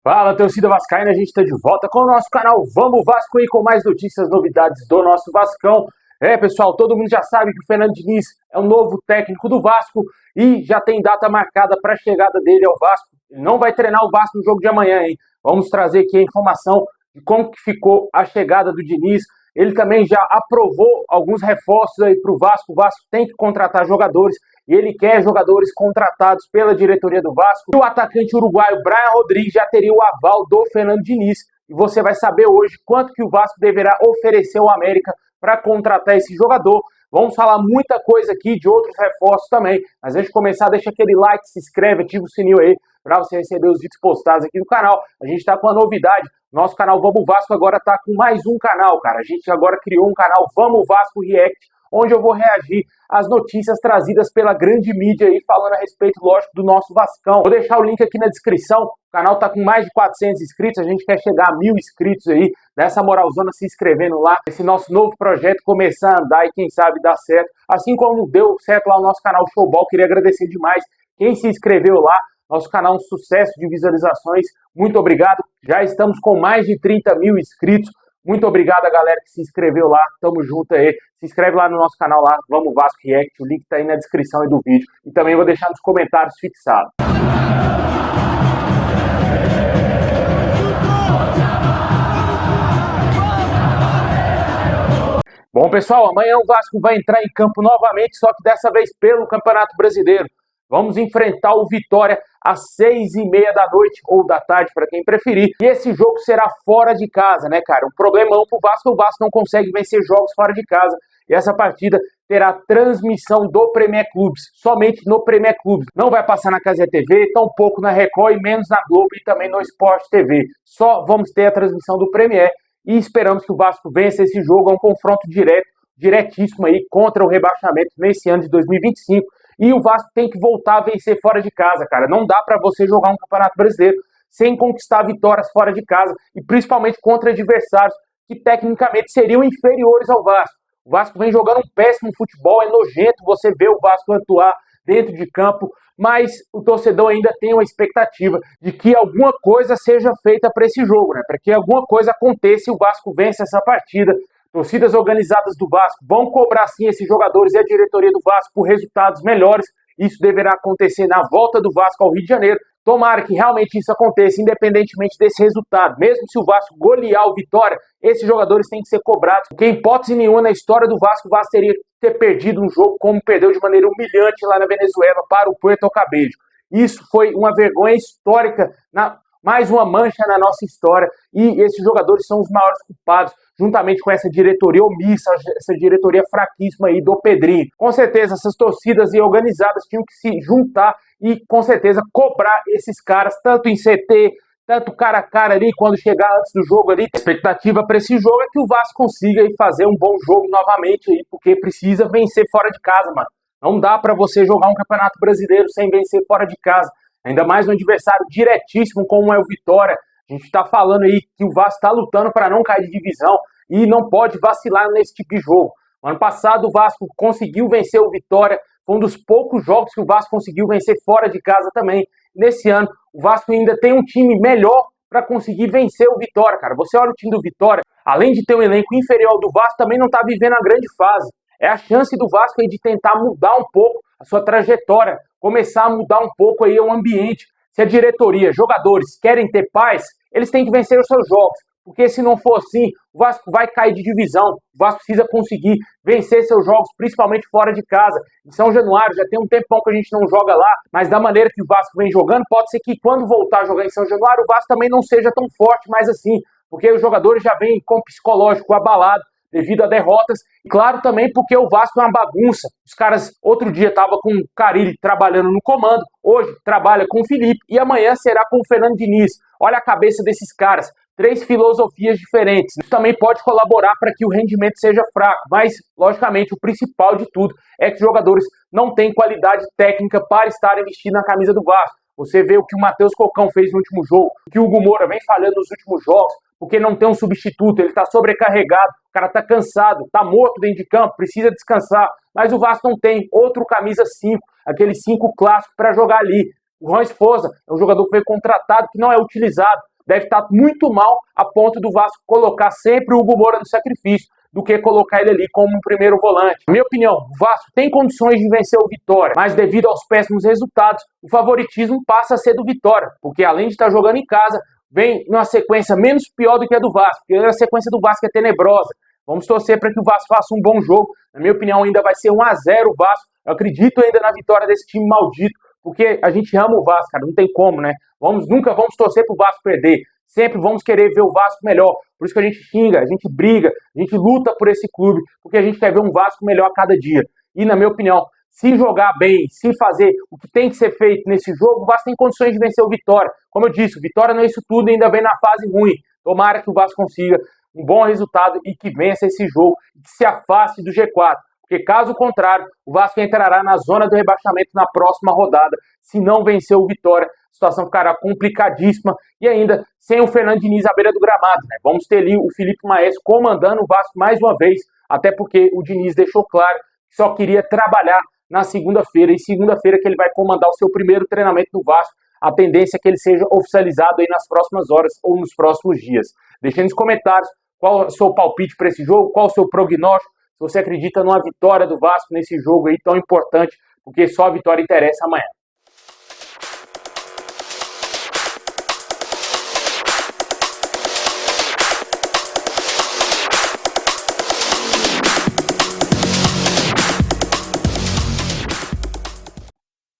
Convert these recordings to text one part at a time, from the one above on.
Fala, torcida vascaína, a gente está de volta com o nosso canal Vamos Vasco aí com mais notícias, novidades do nosso Vascão. Pessoal, todo mundo já sabe que o Fernando Diniz é o novo técnico do Vasco e já tem data marcada para a chegada dele ao Vasco. Ele não vai treinar o Vasco no jogo de amanhã, hein? Vamos trazer aqui a informação de como que ficou a chegada do Diniz. Ele também já aprovou alguns reforços aí para o Vasco. O Vasco tem que contratar jogadores e ele quer jogadores contratados pela diretoria do Vasco. E o atacante uruguaio Brian Rodrigues já teria o aval do Fernando Diniz. E você vai saber hoje quanto que o Vasco deverá oferecer ao América para contratar esse jogador. Vamos falar muita coisa aqui de outros reforços também. Mas antes de começar, deixa aquele like, se inscreve, ativa o sininho aí para você receber os vídeos postados aqui no canal. A gente está com uma novidade. Nosso canal Vamos Vasco agora está com mais um canal, cara. A gente agora criou um canal Vamos Vasco React, onde eu vou reagir às notícias trazidas pela grande mídia aí, falando a respeito, lógico, do nosso Vascão. Vou deixar o link aqui na descrição. O canal tá com mais de 400 inscritos, a gente quer chegar a 1000 inscritos aí. Dá essa moralzona se inscrevendo lá. Esse nosso novo projeto começar a andar e quem sabe dar certo. Assim como deu certo lá no nosso canal Showball, queria agradecer demais quem se inscreveu lá. Nosso canal é um sucesso de visualizações. Muito obrigado. Já estamos com mais de 30 mil inscritos. Muito obrigado a galera que se inscreveu lá. Tamo junto aí. Se inscreve lá no nosso canal lá, Vamos Vasco React. O link tá aí na descrição aí do vídeo. E também vou deixar nos comentários fixado. Bom, pessoal, amanhã o Vasco vai entrar em campo novamente, só que dessa vez pelo Campeonato Brasileiro. Vamos enfrentar o Vitória às 6h30 da noite, ou da tarde, para quem preferir. E esse jogo será fora de casa, né, cara? Um problemão pro Vasco, o Vasco não consegue vencer jogos fora de casa. E essa partida terá transmissão do Premier Clubes, somente no Premier Clubes. Não vai passar na Cazé TV, tampouco na Record e menos na Globo e também no Sport TV. Só vamos ter a transmissão do Premier e esperamos que o Vasco vença esse jogo. É um confronto diretíssimo aí contra o rebaixamento nesse ano de 2025. E o Vasco tem que voltar a vencer fora de casa, cara. Não dá para você jogar um Campeonato Brasileiro sem conquistar vitórias fora de casa e principalmente contra adversários que tecnicamente seriam inferiores ao Vasco. O Vasco vem jogando um péssimo futebol, é nojento você ver o Vasco atuar dentro de campo, mas o torcedor ainda tem uma expectativa de que alguma coisa seja feita para esse jogo, né? Para que alguma coisa aconteça e o Vasco vença essa partida. Torcidas organizadas do Vasco vão cobrar sim esses jogadores e a diretoria do Vasco por resultados melhores. Isso deverá acontecer na volta do Vasco ao Rio de Janeiro. Tomara que realmente isso aconteça, independentemente desse resultado. Mesmo se o Vasco golear o Vitória, esses jogadores têm que ser cobrados. Porque, em hipótese nenhuma, na história do Vasco teria que ter perdido um jogo como perdeu de maneira humilhante lá na Venezuela para o Puerto Cabello. Isso foi uma vergonha histórica, mais uma mancha na nossa história. E esses jogadores são os maiores culpados, juntamente com essa diretoria omissa, essa diretoria fraquíssima aí do Pedrinho. Com certeza, essas torcidas e organizadas tinham que se juntar e, com certeza, cobrar esses caras, tanto em CT, tanto cara a cara ali, quando chegar antes do jogo ali. A expectativa para esse jogo é que o Vasco consiga aí fazer um bom jogo novamente aí, porque precisa vencer fora de casa, mano. Não dá para você jogar um Campeonato Brasileiro sem vencer fora de casa. Ainda mais um adversário diretíssimo como é o Vitória. A gente está falando aí que o Vasco está lutando para não cair de divisão e não pode vacilar nesse tipo de jogo. Ano passado o Vasco conseguiu vencer o Vitória, foi um dos poucos jogos que o Vasco conseguiu vencer fora de casa também. Nesse ano o Vasco ainda tem um time melhor para conseguir vencer o Vitória, cara. Você olha o time do Vitória, além de ter um elenco inferior ao do Vasco, também não está vivendo a grande fase. É a chance do Vasco aí de tentar mudar um pouco a sua trajetória, começar a mudar um pouco aí o ambiente. Se a diretoria, jogadores querem ter paz, eles têm que vencer os seus jogos. Porque se não for assim, o Vasco vai cair de divisão. O Vasco precisa conseguir vencer seus jogos, principalmente fora de casa. Em São Januário, já tem um tempão que a gente não joga lá, mas da maneira que o Vasco vem jogando, pode ser que quando voltar a jogar em São Januário, o Vasco também não seja tão forte mais assim. Porque os jogadores já vêm com o psicológico abalado devido a derrotas, e claro também porque o Vasco é uma bagunça. Os caras, outro dia estavam com o Carille trabalhando no comando, hoje trabalha com o Felipe, e amanhã será com o Fernando Diniz. Olha a cabeça desses caras, 3 filosofias diferentes. Isso também pode colaborar para que o rendimento seja fraco, mas, logicamente, o principal de tudo é que os jogadores não têm qualidade técnica para estarem vestindo a camisa do Vasco. Você vê o que o Matheus Cocão fez no último jogo, o que o Hugo Moura vem falhando nos últimos jogos, porque não tem um substituto, ele está sobrecarregado, o cara está cansado, está morto dentro de campo, precisa descansar, mas o Vasco não tem outro camisa 5, aquele 5 clássico para jogar ali. O Juan Esposa é um jogador que foi contratado, que não é utilizado. deve estar muito mal a ponto do Vasco colocar sempre o Hugo Moura no sacrifício do que colocar ele ali como um primeiro volante. Na minha opinião, o Vasco tem condições de vencer o Vitória, mas devido aos péssimos resultados, o favoritismo passa a ser do Vitória, porque além de estar jogando em casa, vem numa sequência menos pior do que a do Vasco, porque a sequência do Vasco é tenebrosa. Vamos torcer para que o Vasco faça um bom jogo. Na minha opinião, ainda vai ser 1-0 o Vasco. Eu acredito ainda na vitória desse time maldito, porque a gente ama o Vasco, cara, não tem como, né? Nunca vamos torcer pro Vasco perder. Sempre vamos querer ver o Vasco melhor. Por isso que a gente xinga, a gente briga, a gente luta por esse clube, porque a gente quer ver um Vasco melhor a cada dia. E, na minha opinião, se jogar bem, se fazer o que tem que ser feito nesse jogo, o Vasco tem condições de vencer o Vitória. Como eu disse, o Vitória não é isso tudo, ainda vem na fase ruim. Tomara que o Vasco consiga um bom resultado e que vença esse jogo e que se afaste do G4. Porque caso contrário, o Vasco entrará na zona do rebaixamento na próxima rodada. Se não vencer o Vitória, a situação ficará complicadíssima e ainda sem o Fernando Diniz à beira do gramado, né? Vamos ter ali o Felipe Maestro comandando o Vasco mais uma vez, até porque o Diniz deixou claro que só queria trabalhar na segunda-feira, e segunda-feira que ele vai comandar o seu primeiro treinamento no Vasco. A tendência é que ele seja oficializado aí nas próximas horas ou nos próximos dias. Deixe nos comentários qual é o seu palpite para esse jogo, qual é o seu prognóstico, se você acredita numa vitória do Vasco nesse jogo aí tão importante, porque só a vitória interessa amanhã.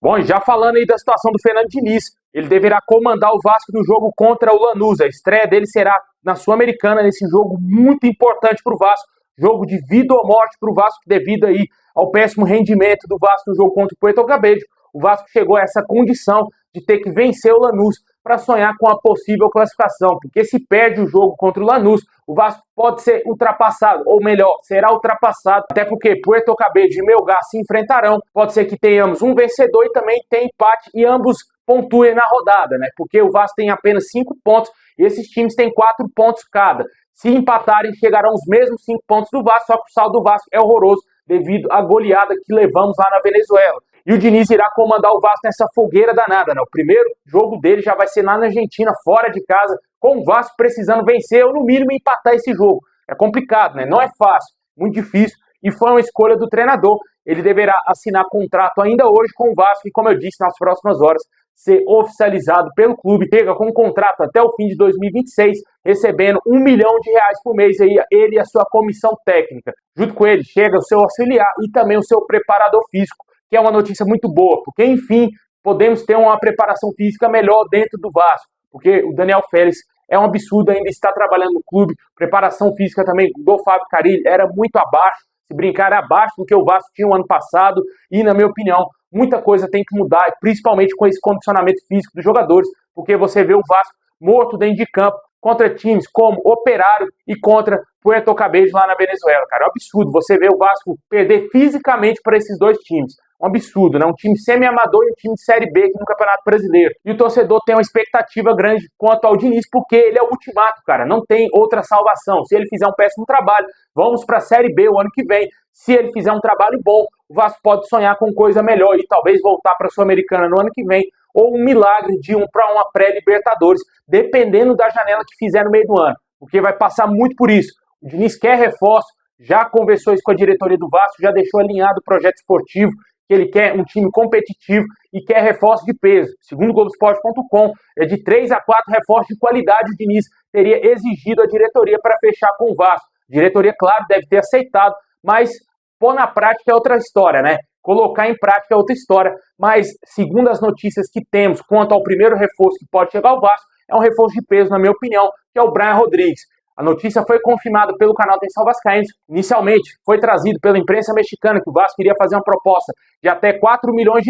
Bom, e já falando aí da situação do Fernando Diniz, ele deverá comandar o Vasco no jogo contra o Lanús. A estreia dele será na Sul-Americana, nesse jogo muito importante para o Vasco. Jogo de vida ou morte para o Vasco, devido aí ao péssimo rendimento do Vasco no jogo contra o Puerto Cabello. O Vasco chegou a essa condição de ter que vencer o Lanús para sonhar com a possível classificação, porque se perde o jogo contra o Lanús, o Vasco pode ser ultrapassado, ou melhor, será ultrapassado, até porque Puerto Cabello e Melgar se enfrentarão. Pode ser que tenhamos um vencedor e também tem empate e ambos pontuem na rodada, né? Porque o Vasco tem apenas 5 pontos e esses times têm 4 pontos cada. Se empatarem, chegarão os mesmos 5 pontos do Vasco, só que o saldo do Vasco é horroroso devido à goleada que levamos lá na Venezuela. E o Diniz irá comandar o Vasco nessa fogueira danada, né? O primeiro jogo dele já vai ser lá na Argentina, fora de casa, com o Vasco precisando vencer ou no mínimo empatar esse jogo. É complicado, né? Não é fácil, muito difícil. E foi uma escolha do treinador. Ele deverá assinar contrato ainda hoje com o Vasco e, como eu disse, nas próximas horas, ser oficializado pelo clube. Chega com um contrato até o fim de 2026, recebendo R$1 milhão por mês, aí, ele e a sua comissão técnica. Junto com ele chega o seu auxiliar e também o seu preparador físico, que é uma notícia muito boa, porque, enfim, podemos ter uma preparação física melhor dentro do Vasco, porque o Daniel Félix é um absurdo ainda estar trabalhando no clube. Preparação física também do Fábio Carille era muito abaixo, se brincar, era abaixo do que o Vasco tinha no ano passado, e, na minha opinião, muita coisa tem que mudar, principalmente com esse condicionamento físico dos jogadores, porque você vê o Vasco morto dentro de campo contra times como Operário e contra Puerto Cabello lá na Venezuela, cara. É um absurdo você ver o Vasco perder fisicamente para esses dois times. Um absurdo, né? Um time semi-amador e um time de Série B aqui no Campeonato Brasileiro. E o torcedor tem uma expectativa grande quanto ao Diniz, porque ele é o ultimato, cara. Não tem outra salvação. Se ele fizer um péssimo trabalho, vamos para a Série B o ano que vem. Se ele fizer um trabalho bom, o Vasco pode sonhar com coisa melhor e talvez voltar para a Sul-Americana no ano que vem, ou um milagre de para uma pré-Libertadores, dependendo da janela que fizer no meio do ano, porque vai passar muito por isso. O Diniz quer reforço, já conversou isso com a diretoria do Vasco, já deixou alinhado o projeto esportivo, que ele quer um time competitivo e quer reforço de peso. Segundo o Globoesporte.com, é de 3 a 4 reforços de qualidade o Diniz teria exigido a diretoria para fechar com o Vasco. A diretoria, claro, deve ter aceitado, mas pôr na prática é outra história, né? Colocar em prática é outra história, mas segundo as notícias que temos quanto ao primeiro reforço que pode chegar ao Vasco, é um reforço de peso, na minha opinião, que é o Brian Rodrigues. A notícia foi confirmada pelo canal Atenção Vascaínos. Inicialmente, foi trazido pela imprensa mexicana que o Vasco iria fazer uma proposta de até $4 milhões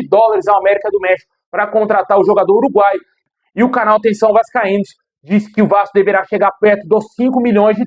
à América do México para contratar o jogador uruguaio. E o canal Atenção Vascaínos disse que o Vasco deverá chegar perto dos $5 milhões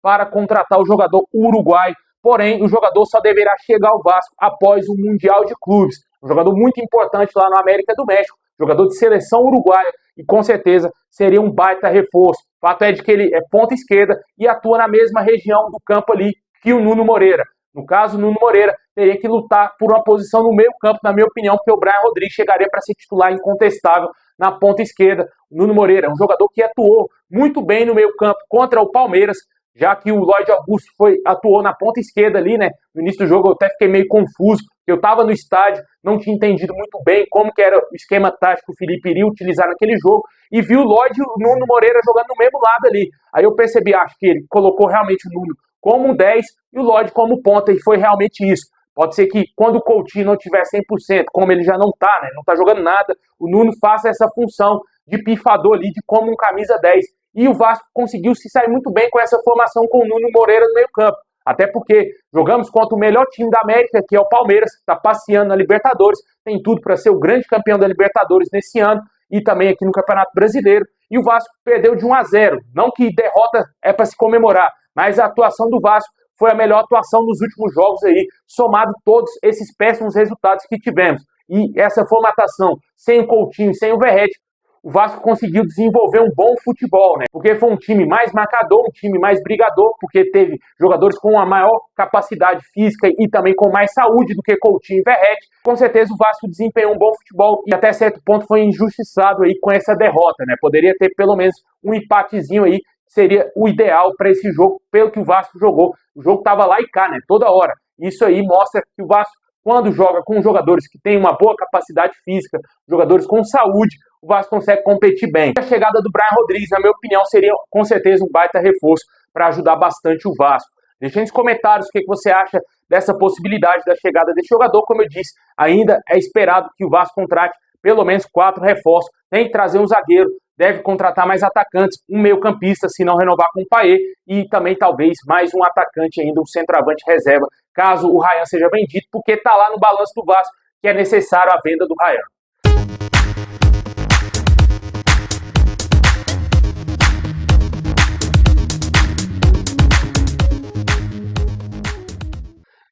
para contratar o jogador uruguaio. Porém, o jogador só deverá chegar ao Vasco após o Mundial de Clubes. Um jogador muito importante lá na América do México, jogador de seleção uruguaia, e com certeza seria um baita reforço. O fato é de que ele é ponta esquerda e atua na mesma região do campo ali que o Nuno Moreira. No caso, o Nuno Moreira teria que lutar por uma posição no meio campo, na minha opinião, porque o Brian Rodrigues chegaria para ser titular incontestável na ponta esquerda. O Nuno Moreira é um jogador que atuou muito bem no meio-campo contra o Palmeiras, já que o Lloyd Augusto atuou na ponta esquerda ali, né? No início do jogo eu até fiquei meio confuso, eu estava no estádio, não tinha entendido muito bem como que era o esquema tático que o Felipe iria utilizar naquele jogo, e vi o Lloyd e o Nuno Moreira jogando no mesmo lado ali. Aí eu percebi, acho que ele colocou realmente o Nuno como um 10 e o Lloyd como ponta, e foi realmente isso. Pode ser que quando o Coutinho não tiver 100%, como ele já não tá, né? Não tá jogando nada, o Nuno faça essa função de pifador ali, de como um camisa 10. E o Vasco conseguiu se sair muito bem com essa formação com o Nuno Moreira no meio campo. Até porque jogamos contra o melhor time da América, que é o Palmeiras, que está passeando na Libertadores, tem tudo para ser o grande campeão da Libertadores nesse ano e também aqui no Campeonato Brasileiro. E o Vasco perdeu de 1-0. Não que derrota é para se comemorar, mas a atuação do Vasco foi a melhor atuação nos últimos jogos aí, somado todos esses péssimos resultados que tivemos. E essa formatação, sem o Coutinho, sem o Verratti, o Vasco conseguiu desenvolver um bom futebol, né? Porque foi um time mais marcador, um time mais brigador, porque teve jogadores com uma maior capacidade física e também com mais saúde do que Coutinho e Verratti. Com certeza o Vasco desempenhou um bom futebol e até certo ponto foi injustiçado aí com essa derrota, né? Poderia ter pelo menos um empatezinho aí, seria o ideal para esse jogo, pelo que o Vasco jogou. O jogo estava lá e cá, né? Toda hora. Isso aí mostra que o Vasco, quando joga com jogadores que têm uma boa capacidade física, jogadores com saúde, o Vasco consegue competir bem. A chegada do Brian Rodrigues, na minha opinião, seria com certeza um baita reforço para ajudar bastante o Vasco. Deixa nos comentários o que você acha dessa possibilidade da chegada desse jogador. Como eu disse, ainda é esperado que o Vasco contrate pelo menos 4 reforços. Tem que trazer um zagueiro, deve contratar mais atacantes, um meio-campista, se não renovar com o Payet, e também talvez mais um atacante ainda, um centroavante reserva, caso o Ryan seja vendido, porque está lá no balanço do Vasco que é necessário a venda do Ryan.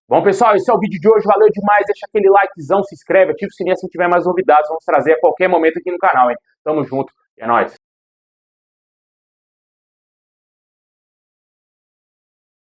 Bom, pessoal, esse é o vídeo de hoje. Valeu demais. Deixa aquele likezão, se inscreve, ativa o sininho se tiver mais novidades. Vamos trazer a qualquer momento aqui no canal, hein? Tamo junto. É nóis.